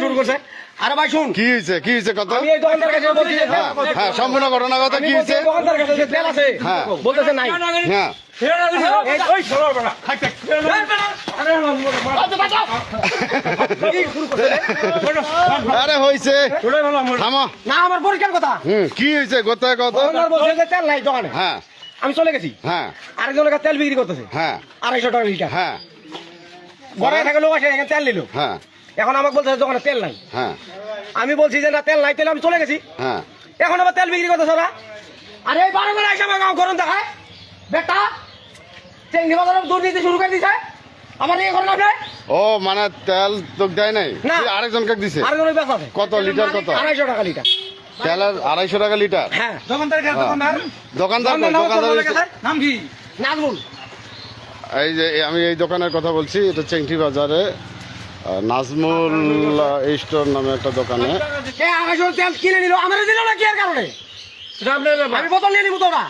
শুরু করছে। আরে ভাই শুন, কি হয়েছে কি হয়েছে কত? আমি এই দোকানদার কাছে বলছি যে হ্যাঁ সম্পূর্ণ ঘটনা কথা কি হয়েছে? দোকানদার কাছে যে তেল আছে হ্যাঁ বলতেছে নাই। হ্যাঁ আরে হয়েছে থামো না আমার পরীক্ষার কথা। কি হয়েছে গোতায় কত? দোকানদার বলছে যে তেল নাই দোকানে। হ্যাঁ আমি চলে গেছি, হ্যাঁ আরেকজনের কাছে তেল বিক্রি করতেছে হ্যাঁ 250 টাকা লিটার। হ্যাঁ ঘরে থাকে লোক আসে এখানে তেল নিল, হ্যাঁ এখন আমাকে বলতেছে দোকানে তেল নাই। হ্যাঁ আমি বলছি যে না তেল নাই, তেল আমি চলে গেছি, হ্যাঁ এখন আবার তেল বিক্রি করতেছে না। আরে এই 12 বেলা এসে আমার গাঁও গরম দেখায় বেটা, চেঙ্গি বাজারে দুর্নীতি শুরু করে দিছে। আমার এই করেন আপনি? ও মানে তেল তো দেয় নাই, না। আরেকজনকে দিছে। আরেকজনের বেচা আছে কত লিটার কত? 250 টাকা লিটার। তেলের 250 টাকা লিটার। হ্যাঁ দোকানদার দোকানদার নাম কি? নাজমুল। এই যে আমি এই দোকানের কথা বলছি, এটা চেংটি বাজারে নাজমুল স্টোর নামে একটা দোকানে। সে 250 তেল কিনে নিল, আমার দিল না কি এর কারণে? আমি বোতল নিয়ে নিব তো না।